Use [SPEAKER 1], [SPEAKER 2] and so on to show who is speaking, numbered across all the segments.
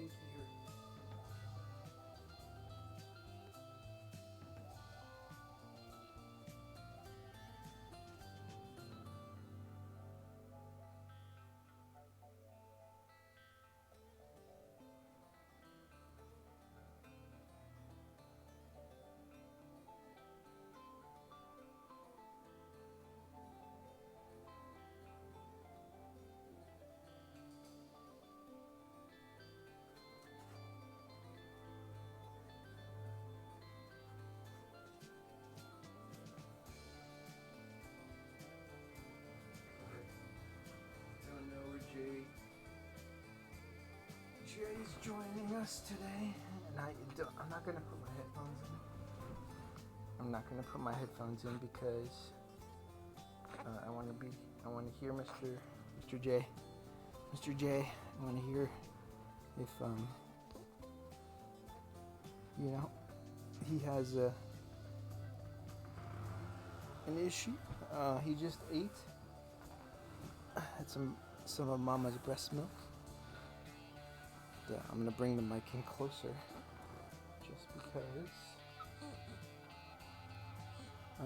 [SPEAKER 1] thinking here. Jay's joining us today, and I'm not gonna put my headphones in. I'm not gonna put my headphones in because I want to hear Mr. J. Mr. J. I want to hear if he has an issue. He just ate. Had some of Mama's breast milk. I'm gonna bring the mic in closer, just because I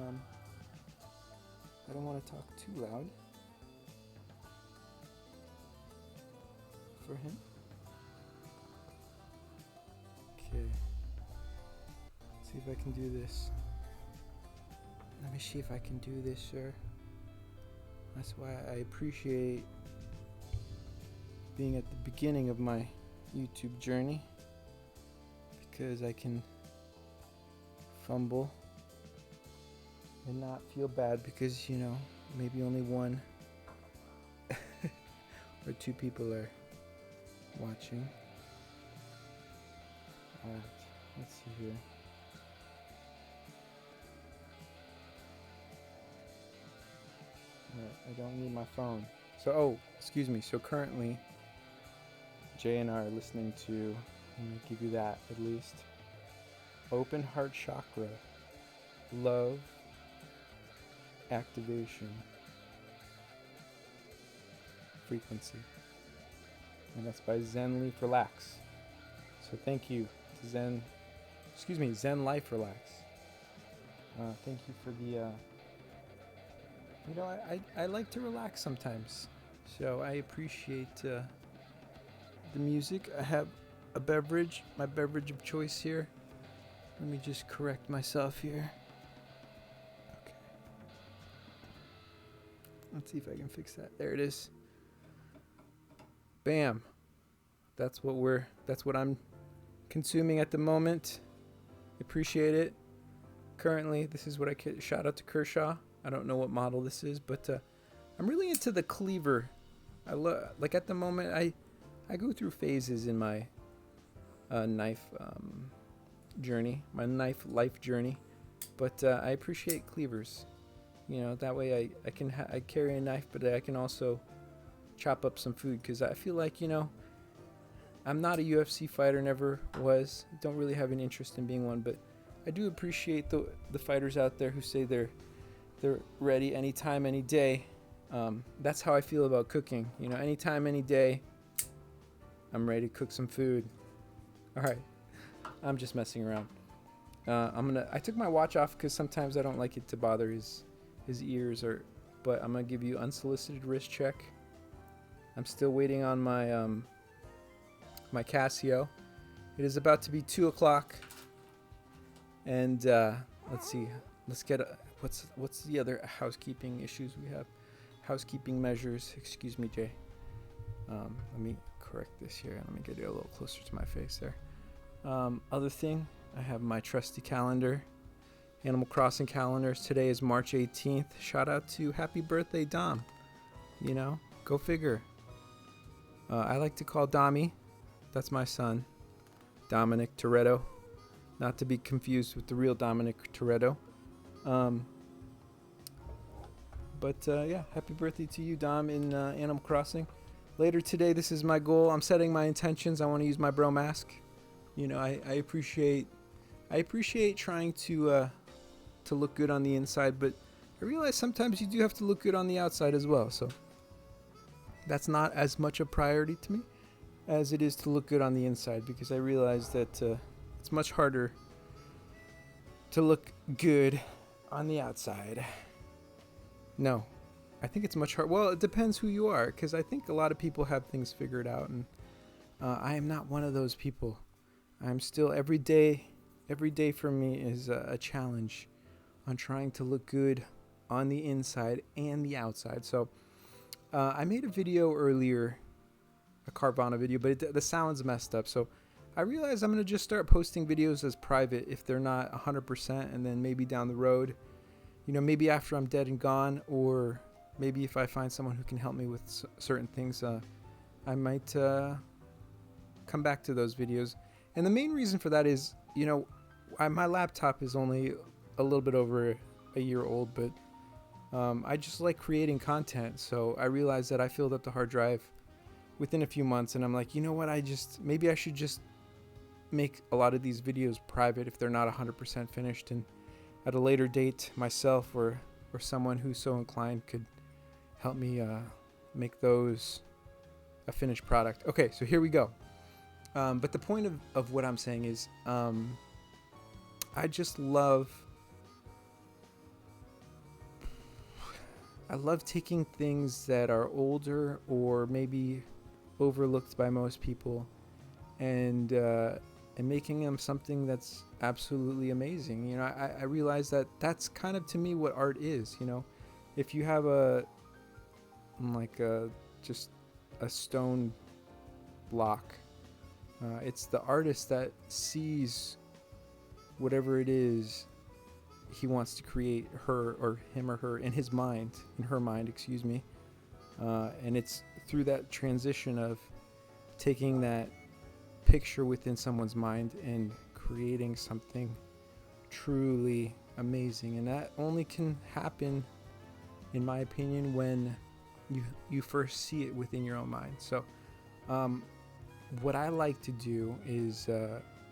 [SPEAKER 1] don't want to talk too loud for him. Okay, let's see if I can do this. Let me see if I can do this, sir. That's why I appreciate being at the beginning of my YouTube journey, because I can fumble and not feel bad because, maybe only one or two people are watching. Alright, let's see here. Alright, I don't need my phone. Excuse me. So currently, Jay and I are listening to, let me give you that at least, Open Heart Chakra, Love, Activation, Frequency. And that's by Zen Leaf Relax. So thank you to Zen Life Relax. Thank you for the, I like to relax sometimes. So I appreciate the music. I have a beverage, my beverage of choice here. Let me just correct myself here. Okay. Let's see if I can fix that. There it is. Bam. That's what I'm consuming at the moment. Appreciate it. Currently, this is what shout out to Kershaw. I don't know what model this is, but I'm really into the cleaver. Like at the moment, I go through phases in my knife journey, my knife life journey, but I appreciate cleavers. That way I carry a knife, but I can also chop up some food, because I feel like, I'm not a UFC fighter, never was. Don't really have an interest in being one, but I do appreciate the fighters out there who say they're ready anytime, any day. That's how I feel about cooking. Anytime, any day, I'm ready to cook some food. All right, I'm just messing around. I took my watch off because sometimes I don't like it to bother his ears, but I'm gonna give you unsolicited wrist check. I'm still waiting on my my Casio. It is about to be 2:00, and let's see. Let's get what's the other housekeeping issues we have? Housekeeping measures. Excuse me, Jay. Let me correct this here. Let me get it a little closer to my face there. Other thing, I have my trusty calendar, Animal Crossing calendars. Today is March 18th. Shout out to happy birthday, Dom. Go figure. I like to call Dommy. That's my son, Dominic Toretto. Not to be confused with the real Dominic Toretto. Yeah, happy birthday to you, Dom, in Animal Crossing. Later today, this is my goal. I'm setting my intentions. I want to use my bro mask. I appreciate trying to look good on the inside, but I realize sometimes you do have to look good on the outside as well. So that's not as much a priority to me. as it is to look good on the inside, because I realize that it's much harder to look good on the outside. No, I think it's much harder. Well, it depends who you are, because I think a lot of people have things figured out, and I am not one of those people. I'm still every day for me is a challenge on trying to look good on the inside and the outside. So I made a video earlier, a Carvana video, but the sound's messed up. So I realized I'm going to just start posting videos as private if they're not 100%, and then maybe down the road, maybe after I'm dead and gone, or maybe if I find someone who can help me with certain things, I might come back to those videos. And the main reason for that is, my laptop is only a little bit over a year old, but I just like creating content. So I realized that I filled up the hard drive within a few months, and I'm like, you know what, maybe I should just make a lot of these videos private if they're not 100% finished, and at a later date myself or someone who's so inclined could help me make those a finished product. Okay, so here we go. But the point of what I'm saying is I love taking things that are older or maybe overlooked by most people, and making them something that's absolutely amazing. I realize that that's kind of, to me, what art is. If you have just a stone block, it's the artist that sees whatever it is he wants to create, him or her, in her mind, excuse me. And it's through that transition of taking that picture within someone's mind and creating something truly amazing. And that only can happen, in my opinion, when you first see it within your own mind. So what I like to do is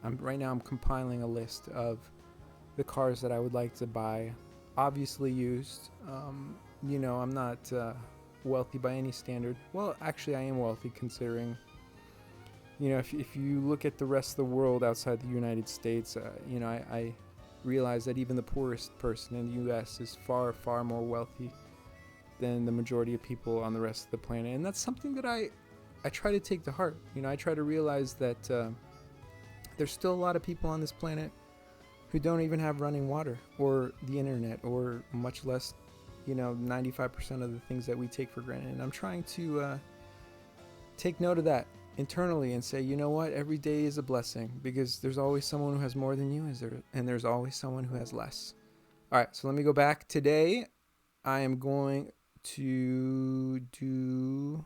[SPEAKER 1] I'm compiling a list of the cars that I would like to buy, obviously used. I'm not wealthy by any standard. Well, actually I am wealthy, considering, if you look at the rest of the world outside the United States, I realize that even the poorest person in the U.S. is far, far more wealthy than the majority of people on the rest of the planet. And that's something that I try to take to heart. I try to realize that there's still a lot of people on this planet who don't even have running water or the internet, or much less, 95% of the things that we take for granted. And I'm trying to take note of that internally and say, you know what, every day is a blessing, because there's always someone who has more than you, and there's always someone who has less. All right, so let me go back. Today, I am going to do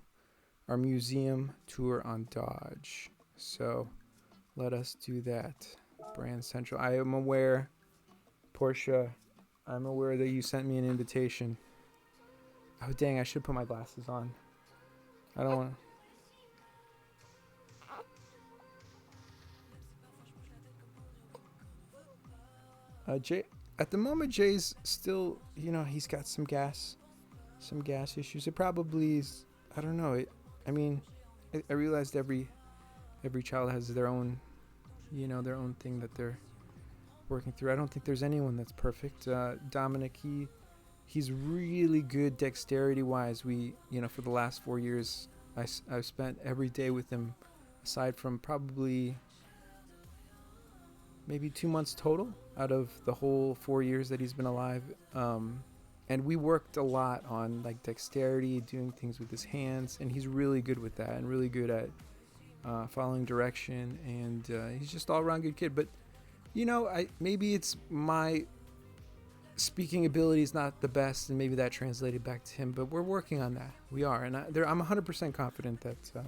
[SPEAKER 1] our museum tour on Dodge. So let us do that. Brand Central. I am aware, Porsche, I'm aware that you sent me an invitation. Oh, dang, I should put my glasses on. I don't want to. Jay, at the moment, Jay's still, he's got some gas issues. It probably is, I don't know. I realized every child has their own, their own thing that they're working through. I don't think there's anyone that's perfect. Dominic, he's really good dexterity wise. For the last 4 years, I've spent every day with him, aside from probably maybe 2 months total out of the whole 4 years that he's been alive. And we worked a lot on dexterity, doing things with his hands, and he's really good with that, and really good at following direction, and he's just all around good kid. But maybe it's my speaking ability is not the best, and maybe that translated back to him, but we're working on that. We are, and I'm 100% confident that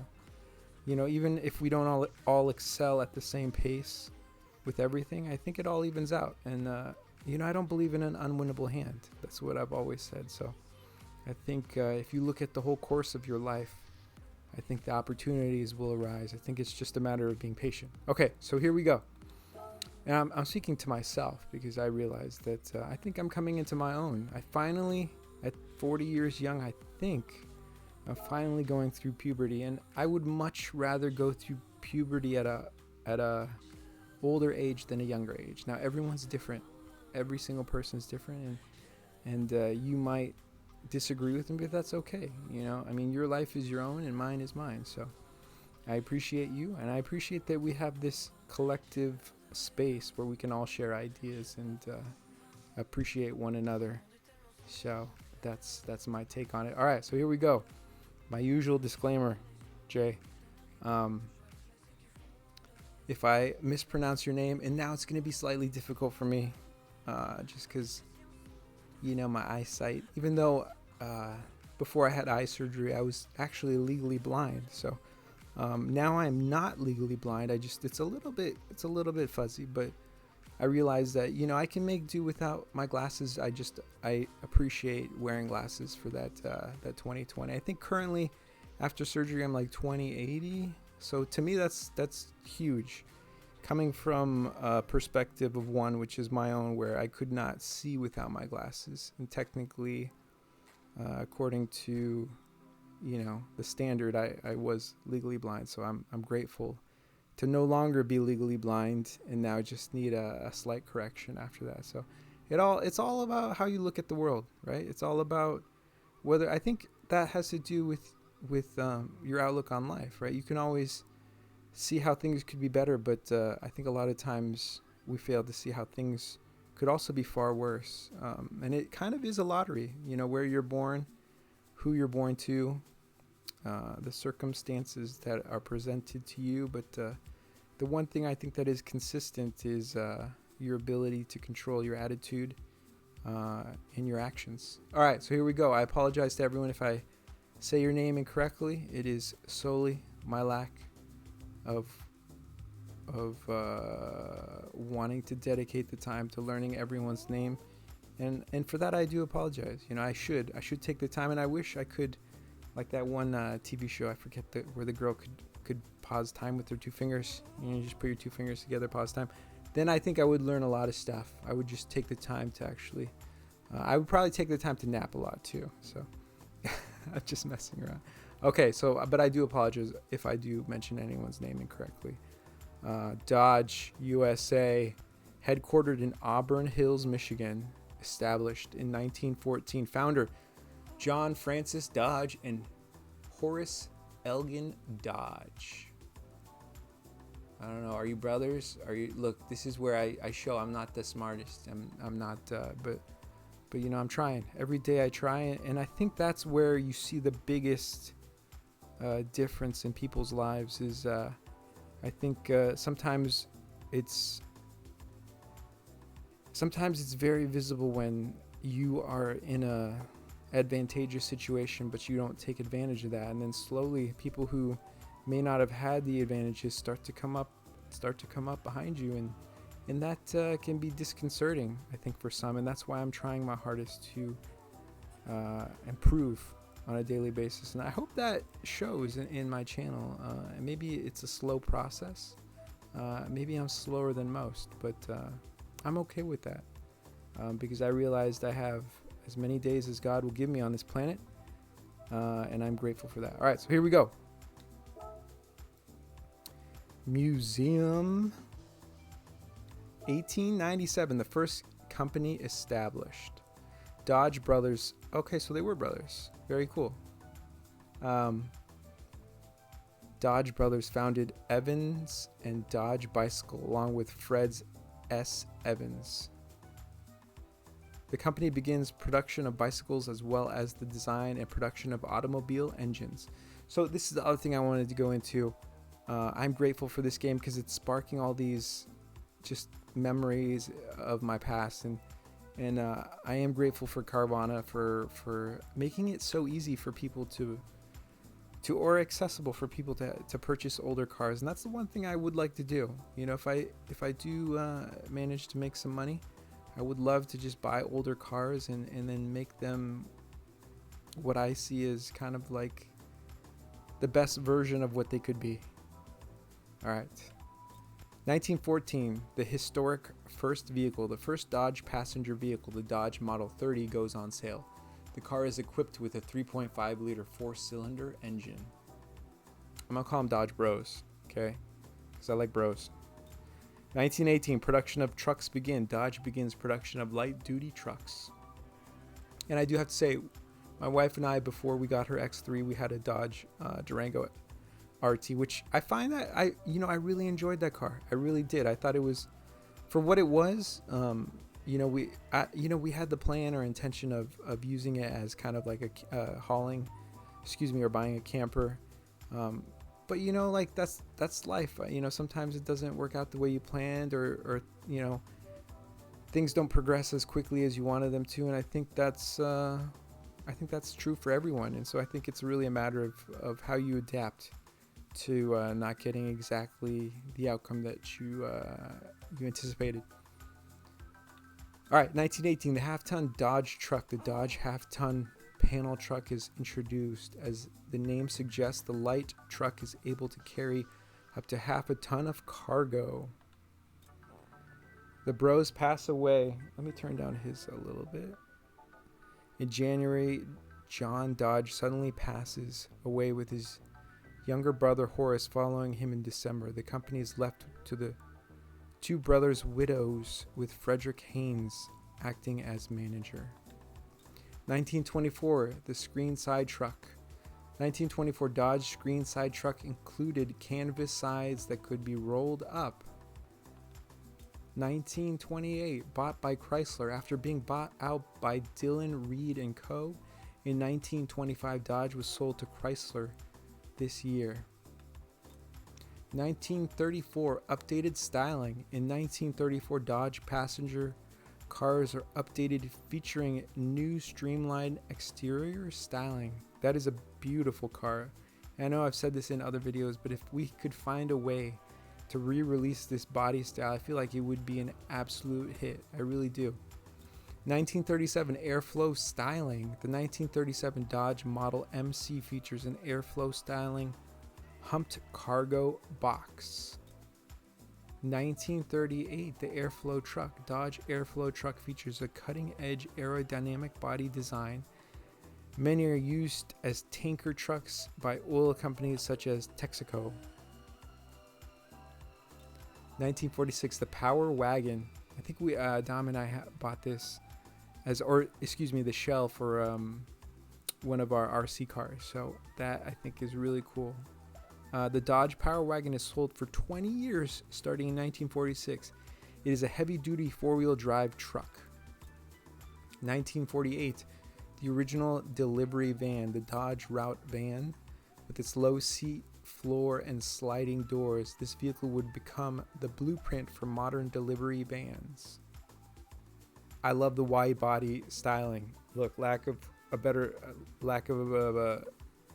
[SPEAKER 1] even if we don't all excel at the same pace with everything, I think it all evens out. And I don't believe in an unwinnable hand. That's what I've always said. So I think if you look at the whole course of your life, I think the opportunities will arise. I think it's just a matter of being patient. Okay, so here we go. And I'm speaking to myself, because I realized that I think I'm coming into my own. I finally, at 40 years young, I think I'm finally going through puberty, and I would much rather go through puberty at a older age than a younger age. Now everyone's different. Every single person is different, and you might disagree with me, but that's okay. You know, I mean, your life is your own, and mine is mine. So I appreciate you, and I appreciate that we have this collective space where we can all share ideas and appreciate one another. So that's my take on it. All right, so here we go. My usual disclaimer, Jay. If I mispronounce your name, and now it's going to be slightly difficult for me, just because, you know, my eyesight, even though before I had eye surgery, I was actually legally blind. So now I'm not legally blind. It's a little bit fuzzy, but I realized that, you know, I can make do without my glasses. I appreciate wearing glasses for that 2020. I think currently after surgery I'm like 20/80. So to me that's huge. Coming from a perspective of one which is my own, where I could not see without my glasses, and technically according to, you know, the standard, I was legally blind. So I'm grateful to no longer be legally blind, and now just need a slight correction after that. So it's all about how you look at the world, right? It's all about whether, I think that has to do with your outlook on life, right? You can always see how things could be better, but I think a lot of times we fail to see how things could also be far worse. And it kind of is a lottery, you know, where you're born, who you're born to, the circumstances that are presented to you. But the one thing I think that is consistent is your ability to control your attitude and your actions. All right, so here we go. I apologize to everyone if I say your name incorrectly. It is solely my lack of wanting to dedicate the time to learning everyone's name, and for that I do apologize. You know, I should take the time, and I wish I could, like that one TV show, I forget where the girl could pause time with her two fingers. You know, you just put your two fingers together, pause time. Then I think I would learn a lot of stuff. I would just take the time to actually I would probably take the time to nap a lot too. So I'm just messing around. Okay, so but I do apologize if I do mention anyone's name incorrectly. Dodge USA, headquartered in Auburn Hills, Michigan, established in 1914. Founder John Francis Dodge and Horace Elgin Dodge. I don't know. Are you brothers? Are you? Look, this is where I show I'm not the smartest. I'm not. But you know, I'm trying. Every day I try, and I think that's where you see the biggest difference in people's lives. Is I think sometimes it's very visible when you are in a advantageous situation, but you don't take advantage of that, and then slowly people who may not have had the advantages start to come up behind you, and that can be disconcerting, I think, for some. And that's why I'm trying my hardest to improve on a daily basis, and I hope that shows in my channel. And maybe it's a slow process, maybe I'm slower than most, but I'm okay with that, because I realized I have as many days as God will give me on this planet, and I'm grateful for that. All right, so here we go. Museum, 1897, the first company established. Dodge Brothers. Okay, so they were brothers. Very cool. Dodge Brothers founded Evans and Dodge Bicycle along with Fred's S. Evans. The company begins production of bicycles as well as the design and production of automobile engines. So this is the other thing I wanted to go into. I'm grateful for this game because it's sparking all these just memories of my past, and I am grateful for Carvana for making it so easy for people to or accessible for people to purchase older cars. And that's the one thing I would like to do. You know, if I do manage to make some money, I would love to just buy older cars and then make them what I see as kind of like the best version of what they could be. All right. 1914, the historic first vehicle, the first Dodge passenger vehicle, the Dodge Model 30, goes on sale. The car is equipped with a 3.5 liter 4-cylinder engine. I'm gonna call them Dodge Bros, okay? Because I like bros. 1918, production of trucks begin. Dodge begins production of light-duty trucks. And I do have to say, my wife and I, before we got her X3, we had a Dodge Durango RT, which I find that I really enjoyed that car. I really did. I thought it was, for what it was. We had the plan or intention of using it as kind of like a or buying a camper. But like that's life. Sometimes it doesn't work out the way you planned, or things don't progress as quickly as you wanted them to. And I think that's true for everyone. And so I think it's really a matter of how you adapt to not getting exactly the outcome that you anticipated. All right, 1918, the half-ton Dodge truck. The Dodge half-ton panel truck is introduced. As the name suggests, the light truck is able to carry up to half a ton of cargo. The Bros pass away. Let me turn down his a little bit. In January, John Dodge suddenly passes away with his younger brother Horace following him in December. The company is left to the two brothers' widows, with Frederick Haynes acting as manager. 1924, the screen side truck. 1924 Dodge screen side truck included canvas sides that could be rolled up. 1928, bought by Chrysler after being bought out by Dillon Reed & Co. In 1925, Dodge was sold to Chrysler this year. 1934, updated styling. In 1934, Dodge passenger cars are updated, featuring new streamlined exterior styling. That is a beautiful car. I know I've said this in other videos, but if we could find a way to re-release this body style, I feel like it would be an absolute hit. I really do. 1937, airflow styling. The 1937 Dodge Model MC features an airflow styling humped cargo box. 1938, the Airflow truck. Dodge Airflow truck features a cutting-edge aerodynamic body design. Many are used as tanker trucks by oil companies such as Texaco. 1946, the Power Wagon. I think Dom and I bought this the shell for one of our RC cars. So that I think is really cool. The Dodge Power Wagon is sold for 20 years starting in 1946. It is a heavy-duty four-wheel drive truck. 1948, the original delivery van, the Dodge Route van, with its low seat floor and sliding doors. This vehicle would become the blueprint for modern delivery vans. I love the wide body styling. Look, lack of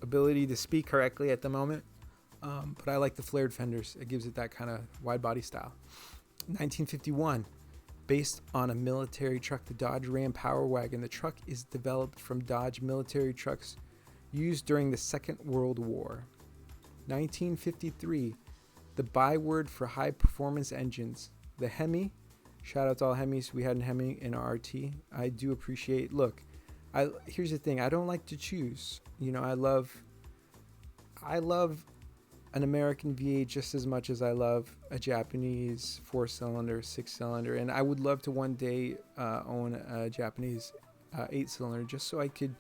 [SPEAKER 1] ability to speak correctly at the moment. But I like the flared fenders. It gives it that kind of wide body style. 1951, based on a military truck, the Dodge Ram Power Wagon. The truck is developed from Dodge military trucks used during the Second World War. 1953, the byword for high performance engines. The Hemi. Shout out to all Hemis. We had a Hemi in our RT. I do appreciate. Look, here's the thing. I don't like to choose. I love an American V8 just as much as I love a Japanese 4-cylinder, 6-cylinder, and I would love to one day own a Japanese 8-cylinder, just so I could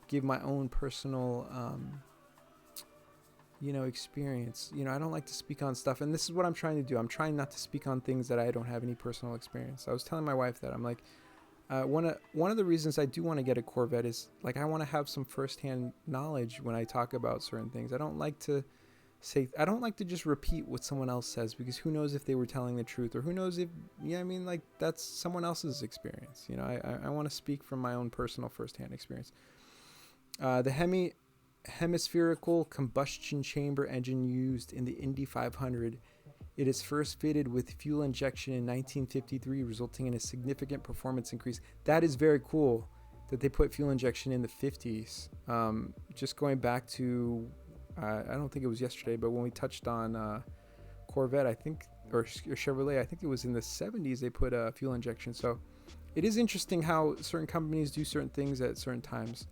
[SPEAKER 1] give my own personal experience. I don't like to speak on stuff, and this is what I'm trying to do. I'm trying not to speak on things that I don't have any personal experience. I was telling my wife that I'm like, one of the reasons I do want to get a Corvette is like I want to have some firsthand knowledge when I talk about certain things. I don't like to just repeat what someone else says, because who knows if they were telling the truth, or who knows if, that's someone else's experience. I want to speak from my own personal firsthand experience. The hemispherical combustion chamber engine used in the Indy 500. It is first fitted with fuel injection in 1953, resulting in a significant performance increase. That is very cool that they put fuel injection in the 50s. Just going back to, I don't think it was yesterday, but when we touched on Corvette, I think or Chevrolet, I think it was in the 70s, they put a fuel injection. So it is interesting how certain companies do certain things at certain times.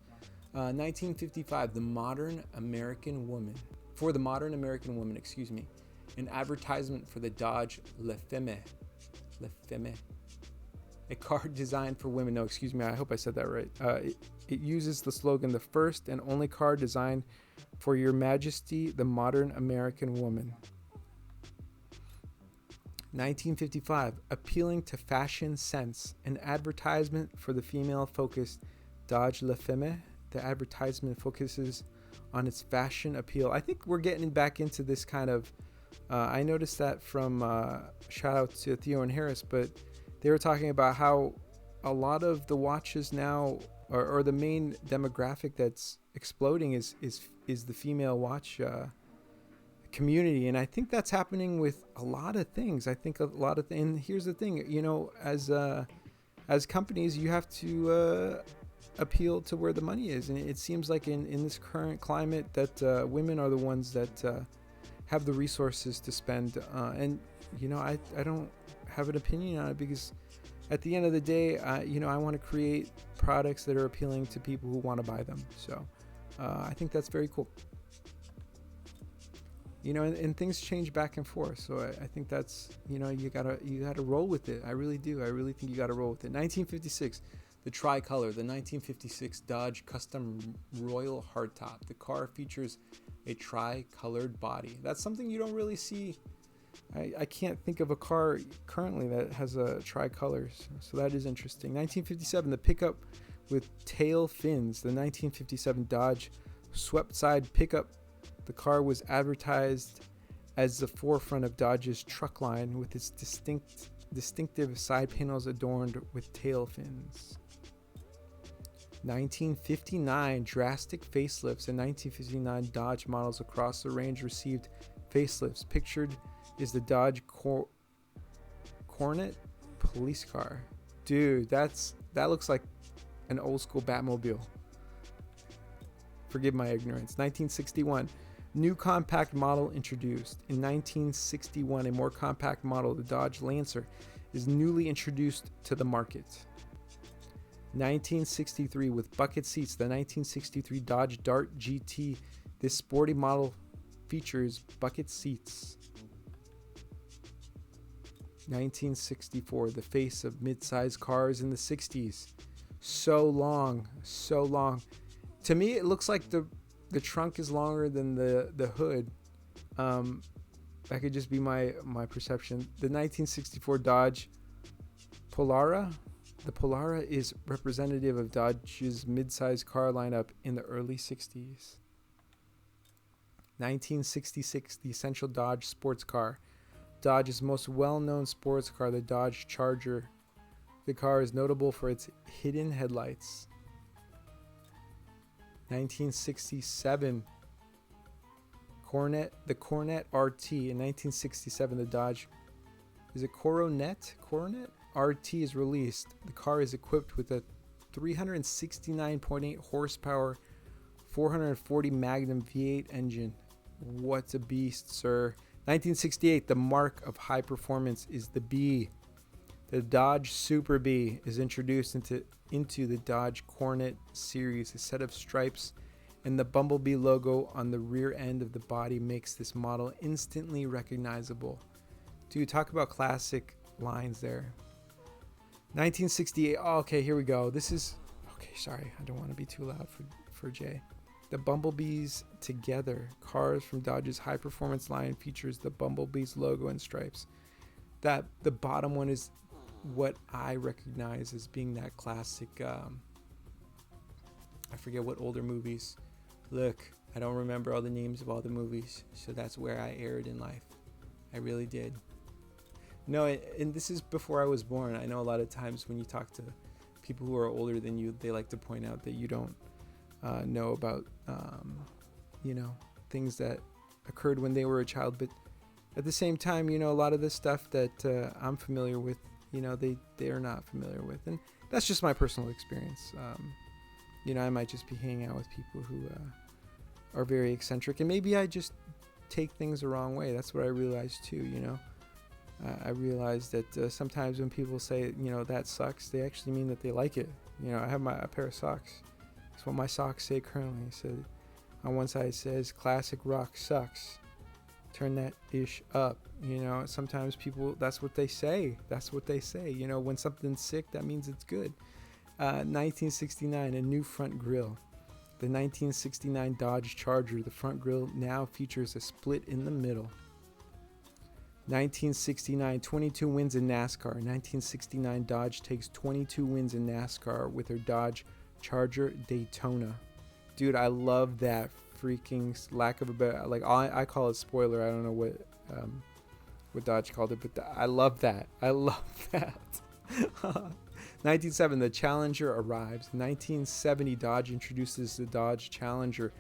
[SPEAKER 1] 1955, the modern American woman. For the modern American woman, excuse me. An advertisement for the Dodge Le Femme. Le Femme. A car designed for women. No, excuse me. I hope I said that right. It uses the slogan, the first and only car designed for Your Majesty, the modern American woman. 1955, appealing to fashion sense. An advertisement for the female-focused Dodge La Femme. The advertisement focuses on its fashion appeal. I think we're getting back into this kind of... I noticed that from... shout out to Theo and Harris, but they were talking about how a lot of the watches now, or the main demographic that's exploding is the female watch community. And I think that's happening with a lot of things. I think a lot of and here's the thing, you know, as companies, you have to appeal to where the money is. And it seems like in this current climate that women are the ones that have the resources to spend. And, you know, I don't have an opinion on it, because at the end of the day, you know, I want to create products that are appealing to people who want to buy them. So I think that's very cool. You know, and things change back and forth. So I think that's, you know, you gotta roll with it. I really do. I really think you gotta roll with it. 1956, the tricolor, the 1956 Dodge Custom Royal Hardtop. The car features a tri-colored body. That's something you don't really see. I can't think of a car currently that has a tricolors. So that is interesting. 1957, the pickup with tail fins. The 1957 Dodge swept side pickup. The car was advertised as the forefront of Dodge's truck line, with its distinctive side panels adorned with tail fins. 1959, drastic facelifts. In 1959, Dodge models across the range received facelifts. Pictured is the Dodge Coronet police car. Dude, that looks like an old school Batmobile. Forgive my ignorance. 1961, new compact model introduced. In 1961, a more compact model, the Dodge Lancer, is newly introduced to the market. 1963, with bucket seats, the 1963 Dodge Dart GT. This sporty model features bucket seats. 1964, the face of mid-sized cars in the 60s. So long. To me, it looks like the trunk is longer than the hood. That could just be my perception. The 1964 Dodge Polara. The Polara is representative of Dodge's mid-sized car lineup in the early 60s. 1966, the essential Dodge sports car. Dodge's most well-known sports car, the Dodge Charger. The car is notable for its hidden headlights. 1967, the Coronet RT. In 1967, the Dodge, is it Coronet RT is released. The car is equipped with a 369.8 horsepower, 440 Magnum V8 engine. What a beast, sir. 1968, the mark of high performance is the B. The Dodge Super B is introduced into the Dodge Coronet series. A set of stripes and the Bumblebee logo on the rear end of the body makes this model instantly recognizable. Dude, talk about classic lines there. 1968. Oh, okay, here we go. This is... Okay, sorry. I don't want to be too loud for Jay. The Bumblebees together. Cars from Dodge's high-performance line features the Bumblebees logo and stripes. That the bottom one is what I recognize as being that classic... I forget what older movies. Look, I don't remember all the names of all the movies, so that's where I erred in life. I really did. No, and this is before I was born. I know a lot of times when you talk to people who are older than you, they like to point out that you don't know about, things that occurred when they were a child. But at the same time, a lot of the stuff that I'm familiar with, they are not familiar with. And that's just my personal experience. I might just be hanging out with people who are very eccentric. And maybe I just take things the wrong way. That's what I realized too, I realized that sometimes when people say, that sucks, they actually mean that they like it. I have a pair of socks. That's what my socks say currently. It said, on one side it says, classic rock sucks. Turn that ish up. Sometimes people, that's what they say. When something's sick, that means it's good. 1969, a new front grille. The 1969 Dodge Charger, the front grille now features a split in the middle. 1969, 22 wins in NASCAR. 1969, Dodge takes 22 wins in NASCAR with their Dodge Charger Daytona. Dude, I love that freaking lack of a better, I call it spoiler. I don't know what Dodge called it, but I love that. 1970, the Challenger arrives. 1970, Dodge introduces the Dodge Challenger.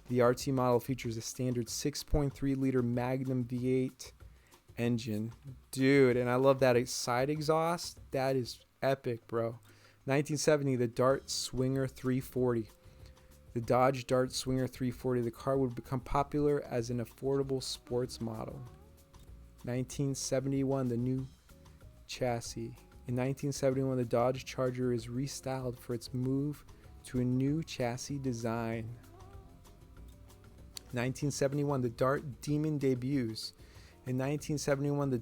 [SPEAKER 1] The RT model features a standard 6.3 liter Magnum V8 engine. Dude, and I love that side exhaust. That is epic, bro. 1970, the Dart Swinger 340. The Dodge Dart Swinger 340. The car would become popular as an affordable sports model. 1971, the new chassis. In 1971, the Dodge Charger is restyled for its move to a new chassis design. 1971, the Dart Demon debuts. In 1971, the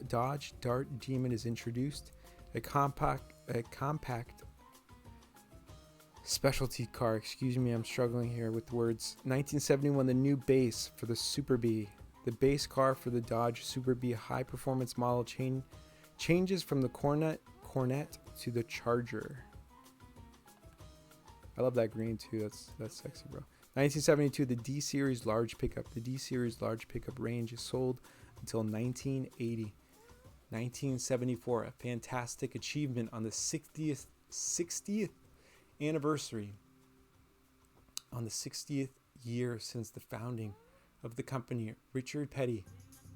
[SPEAKER 1] Dodge Dart Demon is introduced, a compact specialty car. Excuse me, I'm struggling here with words. 1971, the new base for the Super Bee. The base car for the Dodge Super Bee high-performance model changes from the Cornet to the Charger. I love that green too. That's sexy, bro. 1972, the D Series large pickup. The D Series large pickup range is sold until 1980. 1974, a fantastic achievement on the 60th anniversary. On the 60th year since the founding of the company, Richard Petty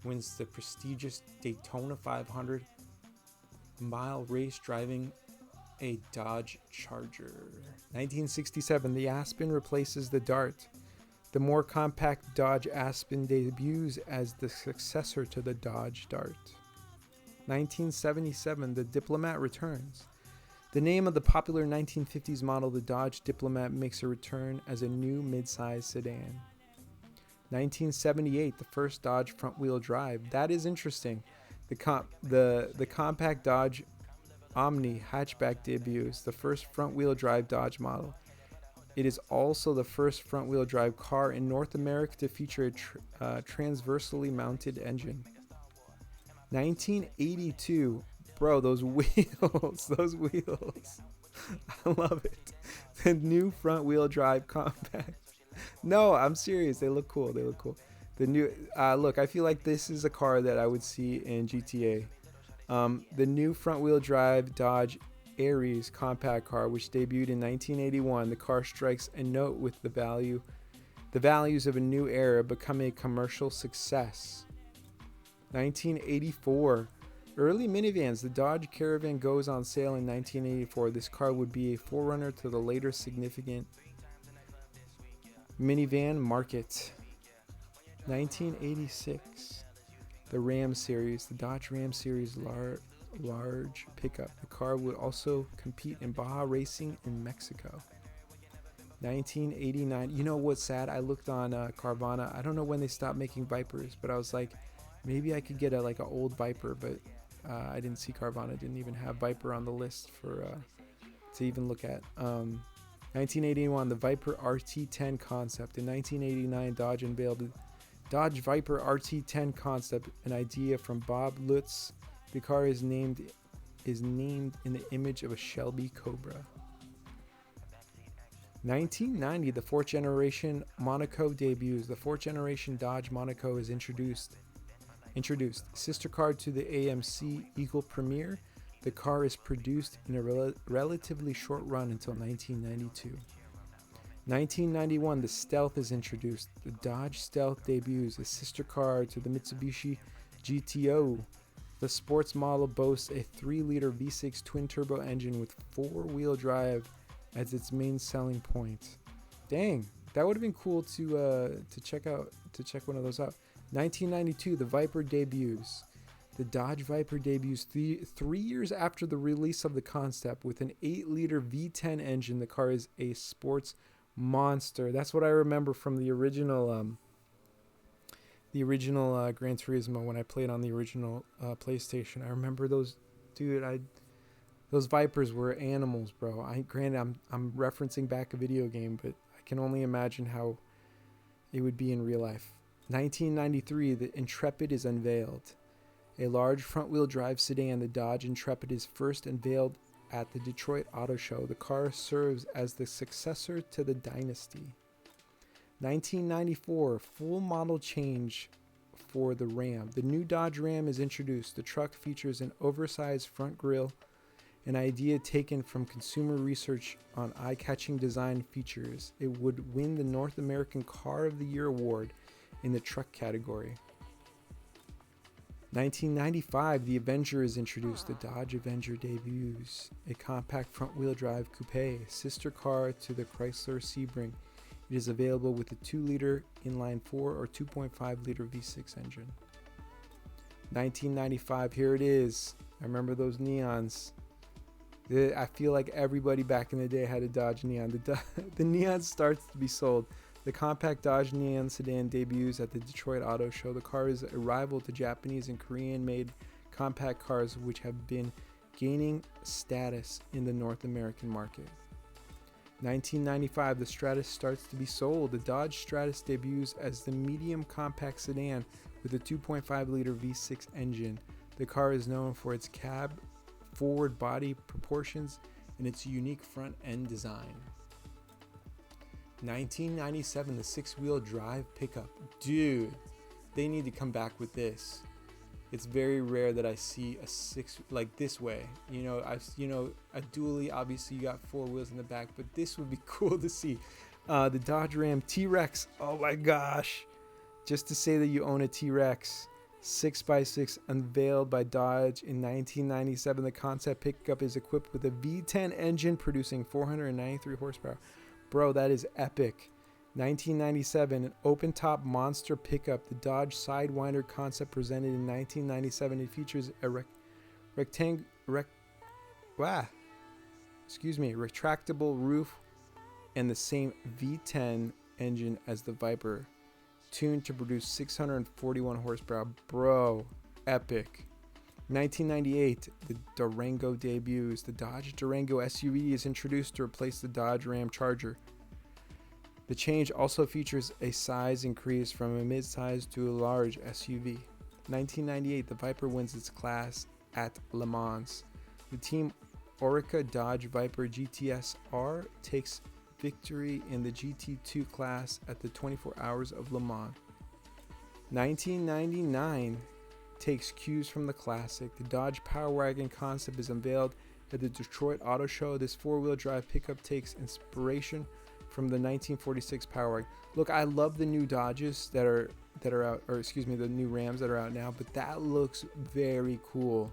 [SPEAKER 1] wins the prestigious Daytona 500 mile race driving a Dodge Charger. 1967, the Aspen replaces the Dart. The more compact Dodge Aspen debuts as the successor to the Dodge Dart. 1977, the Diplomat returns. The name of the popular 1950s model, the Dodge Diplomat, makes a return as a new midsize sedan. 1978, the first Dodge front-wheel drive. That is interesting. The compact Dodge Omni hatchback debuts, the first front-wheel drive Dodge model. It is also the first front-wheel drive car in North America to feature a transversely mounted engine. 1982, bro, those wheels, I love it. The new front-wheel drive compact. No, I'm serious. They look cool. The new, look, I feel like this is a car that I would see in GTA. The new front-wheel drive Dodge Aries compact car, which debuted in 1981. The car strikes a note with the values of a new era, become a commercial success. 1984. Early minivans. The Dodge Caravan goes on sale in 1984. This car would be a forerunner to the later significant minivan market. 1986. The Ram Series. The Dodge Ram Series large pickup. The car would also compete in Baja racing in Mexico. 1989. You know what's sad? I looked on Carvana. I don't know when they stopped making Vipers, but I was like, maybe I could get an old Viper, but I didn't see Carvana. Didn't even have Viper on the list for to even look at. 1981, the Viper RT10 concept. In 1989, Dodge unveiled the Dodge Viper RT10 concept, an idea from Bob Lutz. The car is named in the image of a Shelby Cobra. 1990, the fourth generation Monaco debuts. The fourth generation Dodge Monaco is introduced. Sister car to the AMC Eagle Premier. The car is produced in a relatively short run until 1992. 1991, the Stealth is introduced. The Dodge Stealth debuts, a sister car to the Mitsubishi GTO. The sports model boasts a 3-liter V6 twin-turbo engine with 4-wheel drive as its main selling point. Dang, that would have been cool to check one of those out. 1992, the Viper debuts. The Dodge Viper debuts 3 years after the release of the concept with an 8-liter V10 engine. The car is a sports monster. That's what I remember from the original Gran Turismo when I played on the original PlayStation. I remember those, dude. Those Vipers were animals, bro. Granted, I'm referencing back a video game, but I can only imagine how it would be in real life. 1993, the Intrepid is unveiled. A large front-wheel drive sedan, the Dodge Intrepid is first unveiled at the Detroit Auto Show. The car serves as the successor to the Dynasty. 1994, full model change for the Ram. The new Dodge Ram is introduced. The truck features an oversized front grille, an idea taken from consumer research on eye-catching design features. It would win the North American Car of the Year award in the truck category. 1995, the Avenger is introduced. The Dodge Avenger debuts. A compact front-wheel drive coupe, sister car to the Chrysler Sebring. It is available with a 2-liter inline 4 or 2.5-liter V6 engine. 1995, here it is. I remember those neons. I feel like everybody back in the day had a Dodge Neon. The Neon starts to be sold. The compact Dodge Neon sedan debuts at the Detroit Auto Show. The car is a rival to Japanese and Korean-made compact cars, which have been gaining status in the North American market. 1995, the Stratus starts to be sold. The Dodge Stratus debuts as the medium compact sedan with a 2.5-liter V6 engine. The car is known for its cab forward body proportions and its unique front end design. 1997, the 6-wheel drive pickup. Dude, they need to come back with this. It's very rare that I see a 6 like this way. A dually, obviously you got 4 wheels in the back, but this would be cool to see. The Dodge Ram T-Rex. Oh my gosh. Just to say that you own a T-Rex. 6x6 unveiled by Dodge in 1997. The concept pickup is equipped with a V10 engine producing 493 horsepower. Bro, that is epic. 1997, an open-top monster pickup. The Dodge Sidewinder concept presented in 1997. It features a retractable roof and the same V10 engine as the Viper, tuned to produce 641 horsepower. Bro, epic. 1998, the Durango debuts. The Dodge Durango SUV is introduced to replace the Dodge Ram Charger. The change also features a size increase from a mid-size to a large SUV. 1998, the Viper wins its class at Le Mans. The Team Orica Dodge Viper GTS R takes victory in the GT2 class at the 24 Hours of Le Mans. 1999 takes cues from the classic. The Dodge Power Wagon concept is unveiled at the Detroit Auto Show. This 4-wheel drive pickup takes inspiration from the 1946 Power Wagon. Look, I love the new Dodges that are out, or excuse me, the new Rams that are out now, but that looks very cool.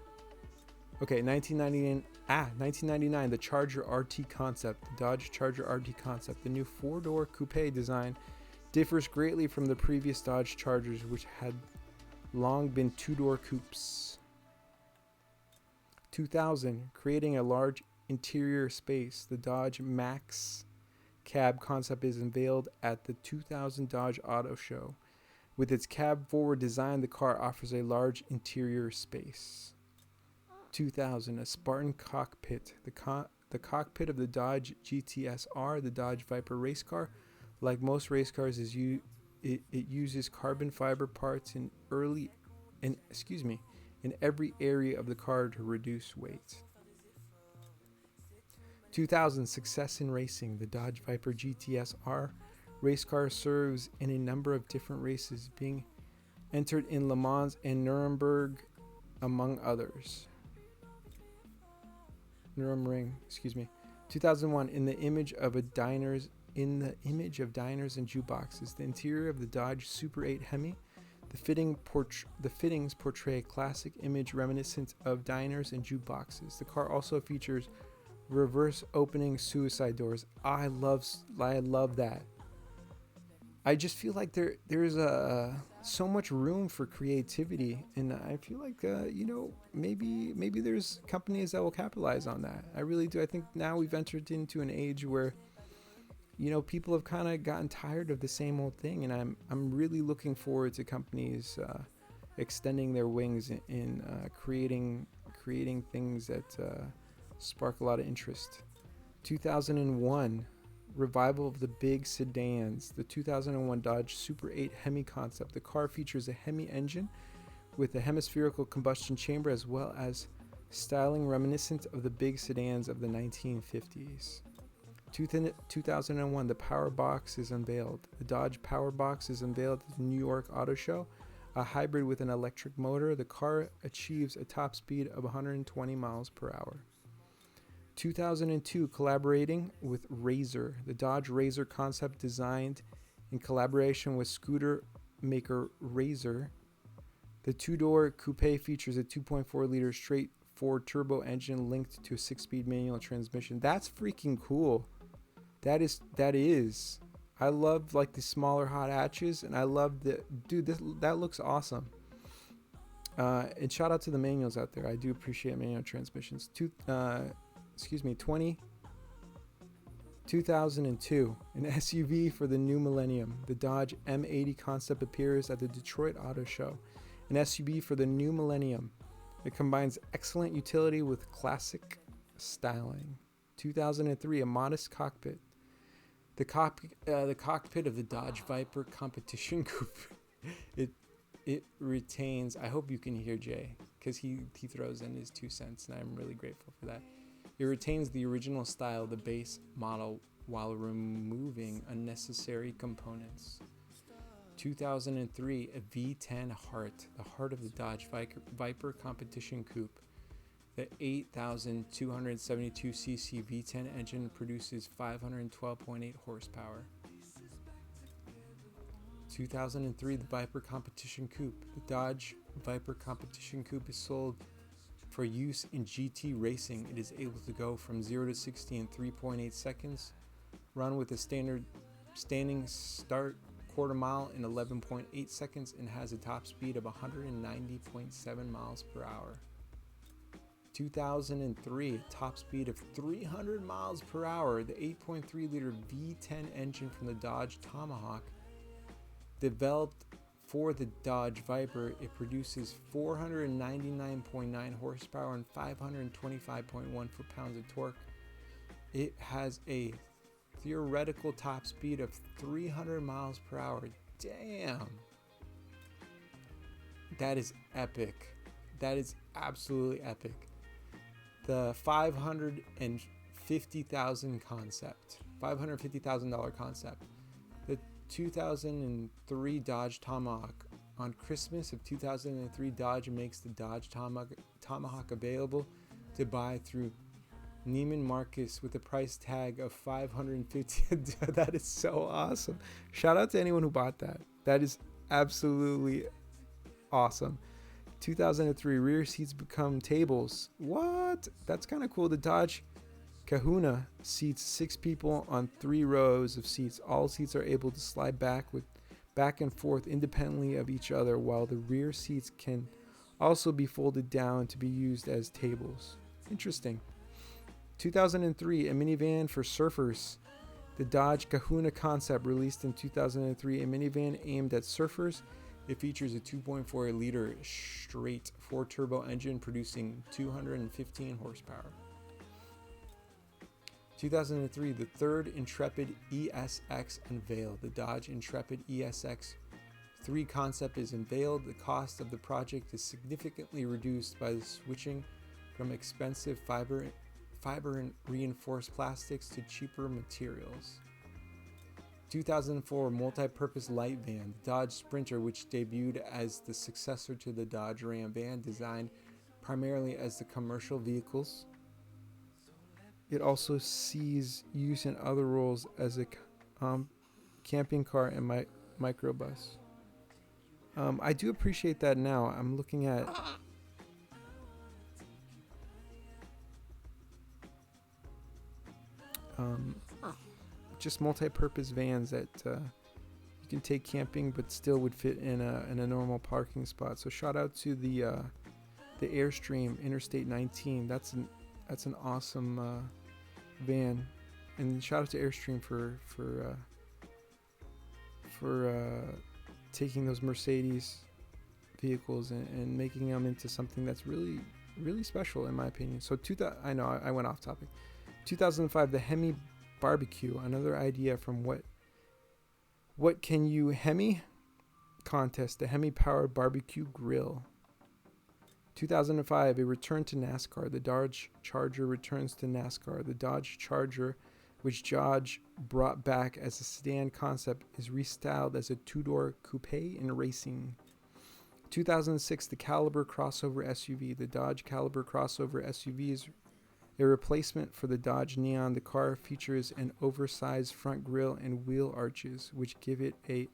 [SPEAKER 1] Okay, 1999, the Charger RT concept. The Dodge Charger RT concept. The new 4-door coupe design differs greatly from the previous Dodge Chargers, which had long been 2-door coupes. 2000, creating a large interior space. The Dodge Max cab concept is unveiled at the 2000 Dodge Auto Show. With its cab forward design, the car offers a large interior space. 2000, a Spartan cockpit. The cockpit of the Dodge GTS R, the Dodge Viper race car, like most race cars, it uses carbon fiber parts in every area of the car to reduce weight. 2000, success in racing. The Dodge Viper GTS R race car serves in a number of different races, being entered in Le Mans and Nuremberg, among others. Nuremberg, 2001, in the image of diners and jukeboxes. The interior of the Dodge Super 8 Hemi. The fittings portray a classic image reminiscent of diners and jukeboxes. The car also features reverse opening suicide doors. I love that. I just feel like there's so much room for creativity, and I feel like maybe there's companies that will capitalize on that. I really do. I think now we've entered into an age where people have kind of gotten tired of the same old thing, and I'm really looking forward to companies extending their wings in creating things that spark a lot of interest. 2001 revival of the big sedans. The 2001 Dodge Super 8 Hemi concept. The car features a Hemi engine with a hemispherical combustion chamber, as well as styling reminiscent of the big sedans of the 1950s. 2001, the Power Box is unveiled. The Dodge Power Box is unveiled at the New York Auto Show. A hybrid with an electric motor, the car achieves a top speed of 120 miles per hour. 2002, collaborating with Razor. The Dodge Razor concept, designed in collaboration with scooter maker Razor. The two-door coupe features a 2.4-liter straight 4 turbo engine linked to a 6-speed manual transmission. That's freaking cool. That is. I love like the smaller hot hatches, and I love that looks awesome. And shout out to the manuals out there. I do appreciate manual transmissions. 2002, an SUV for the new millennium. The Dodge M80 concept appears at the Detroit Auto Show. An SUV for the new millennium. It combines excellent utility with classic styling. 2003, a modest cockpit. The cockpit of the Dodge Viper competition coupe. It retains. I hope you can hear Jay, because he throws in his 2 cents, and I'm really grateful for that. It retains the original style of the base model while removing unnecessary components. 2003, a V10 Heart, the heart of the Dodge Viper competition coupe. The 8,272cc V10 engine produces 512.8 horsepower. 2003, the Viper competition coupe. The Dodge Viper competition coupe is sold for use in GT racing. It is able to go from 0 to 60 in 3.8 seconds, run with a standing start quarter mile in 11.8 seconds, and has a top speed of 190.7 miles per hour. 2003, top speed of 300 miles per hour. The 8.3-liter V10 engine from the Dodge Tomahawk, developed for the Dodge Viper, it produces 499.9 horsepower and 525.1 foot-pounds of torque. It has a theoretical top speed of 300 miles per hour. Damn. That is epic. That is absolutely epic. The $550,000 concept. $550,000 concept. The 2003 Dodge Tomahawk. On Christmas of 2003, Dodge makes the Dodge Tomahawk available to buy through Neiman Marcus with a price tag of $550. That is so awesome. Shout out to anyone who bought that. That is absolutely awesome. 2003, rear seats become tables. What? That's kind of cool. The Dodge Kahuna seats 6 people on 3 rows of seats. All seats are able to slide back and forth independently of each other, while the rear seats can also be folded down to be used as tables. Interesting. 2003, a minivan for surfers. The Dodge Kahuna concept, released in 2003, a minivan aimed at surfers. It features a 2.4-liter straight 4-turbo engine producing 215 horsepower. 2003, the third Intrepid ESX unveiled. The Dodge Intrepid ESX 3 concept is unveiled. The cost of the project is significantly reduced by the switching from expensive fiber and reinforced plastics to cheaper materials. 2004, multi-purpose light van. The Dodge Sprinter, which debuted as the successor to the Dodge Ram van, designed primarily as the commercial vehicles. It also sees use in other roles as a camping car and microbus. I do appreciate that now. I'm looking at just multi-purpose vans that you you can take camping, but still would fit in a normal parking spot. So shout out to the Airstream Interstate 19. That's an awesome van, and shout out to Airstream for taking those Mercedes vehicles and making them into something that's really really special in my opinion. So I know I went off topic. 2005, the Hemi barbecue, another idea from what can you Hemi contest, the Hemi powered barbecue grill. 2005, a return to NASCAR. The Dodge Charger returns to NASCAR. The Dodge Charger, which Dodge brought back as a sedan concept, is restyled as a two-door coupe in racing. 2006, the Caliber crossover SUV. The Dodge Caliber crossover SUV is a replacement for the Dodge Neon. The car features an oversized front grille and wheel arches, which give it the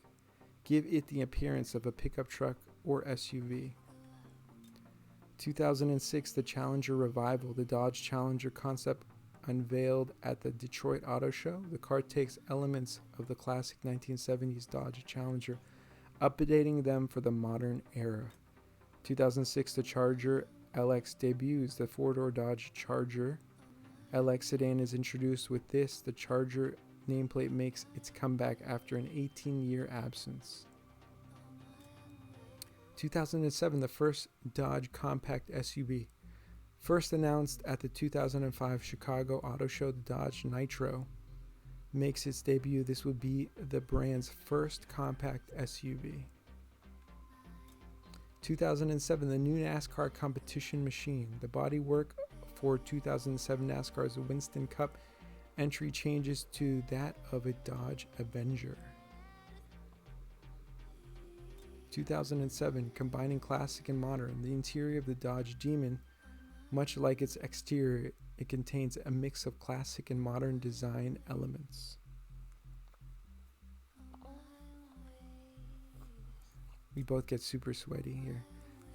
[SPEAKER 1] appearance of a pickup truck or SUV. 2006, the Challenger revival. The Dodge Challenger concept unveiled at the Detroit Auto Show. The car takes elements of the classic 1970s Dodge Challenger, updating them for the modern era. 2006, the Charger LX debuts. The four-door Dodge Charger LX sedan is introduced. With this, the Charger nameplate makes its comeback after an 18-year absence. 2007, the first Dodge compact SUV. First announced at the 2005 Chicago Auto Show, the Dodge Nitro makes its debut. This would be the brand's first compact SUV. 2007, the new NASCAR competition machine. The bodywork for 2007 NASCAR's Winston Cup entry changes to that of a Dodge Avenger. 2007, combining classic and modern. The interior of the Dodge Demon, much like its exterior, it contains a mix of classic and modern design elements. We both get super sweaty here.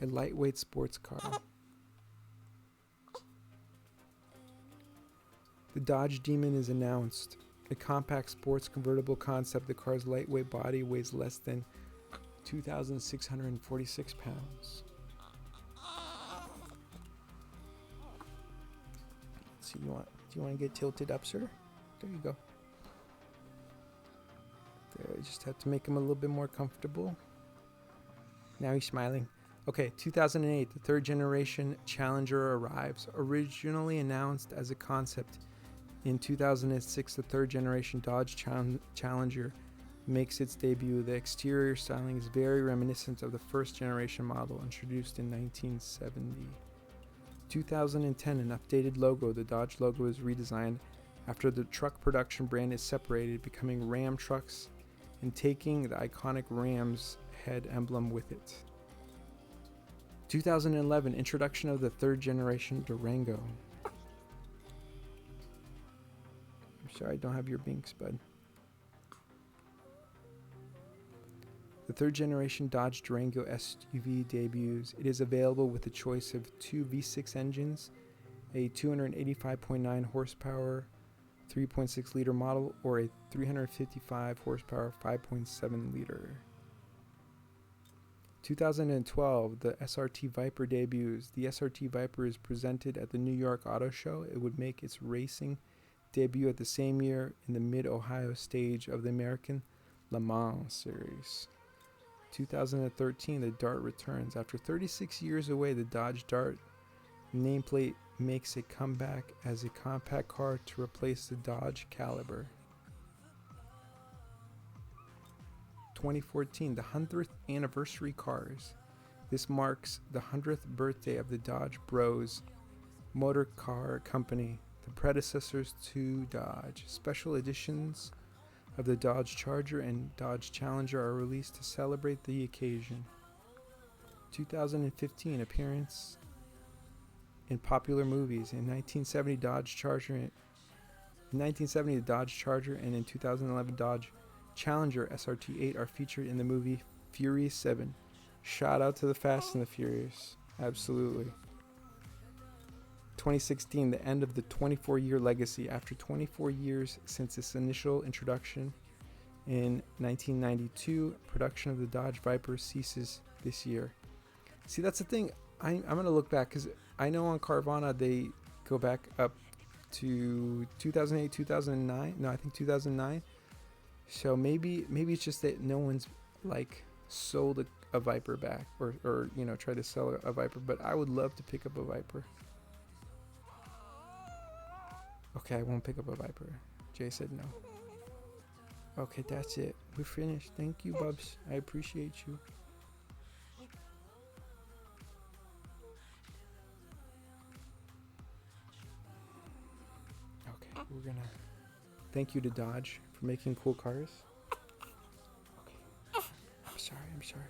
[SPEAKER 1] A lightweight sports car. The Dodge Demon is announced. A compact sports convertible concept. The car's lightweight body weighs less than 2,646 pounds. So do you want to get tilted up, sir? There you go. There, I just have to make him a little bit more comfortable. Now he's smiling. Okay, 2008, the third generation Challenger arrives. Originally announced as a concept in 2006, the third generation Dodge Challenger makes its debut. The exterior styling is very reminiscent of the first generation model introduced in 1970. 2010, an updated logo. The Dodge logo is redesigned after the truck production brand is separated, becoming Ram trucks and taking the iconic Ram's head emblem with it. 2011, introduction of the third generation Durango. I'm sorry I don't have your binks, bud. The third generation Dodge Durango SUV debuts. It is available with a choice of two V6 engines, a 285.9 horsepower 3.6 liter model, or a 355 horsepower 5.7 liter. 2012, the SRT Viper debuts. The SRT Viper is presented at the New York Auto Show. It would make its racing debut at the same year in the Mid-Ohio stage of the American Le Mans Series. 2013, the Dart returns. After 36 years away, the Dodge Dart nameplate makes a comeback as a compact car to replace the Dodge Caliber. 2014, the 100th anniversary cars. This marks the 100th birthday of the Dodge Bros Motor Car Company, the predecessors to Dodge. Special editions of the Dodge Charger and Dodge Challenger are released to celebrate the occasion. 2015, appearance in popular movies. In 1970, the Dodge Charger and in 2011, Dodge Challenger SRT8 are featured in the movie Fury 7. Shout out to the Fast and the Furious. Absolutely. 2016, the end of the 24-year legacy. After 24 years since its initial introduction in 1992. Production of the Dodge Viper ceases this year. See, that's the thing. I'm going to look back because I know on Carvana they go back up to 2008, 2009. No, I think 2009. So maybe it's just that no one's like sold a Viper back or you know, try to sell a Viper. But I would love to pick up a Viper. Okay, I won't pick up a Viper. Jay said no. Okay, that's it. We're finished. Thank you, Bubs. I appreciate you. Okay, we're gonna... Thank you to Dodge for making cool cars. Okay. I'm sorry.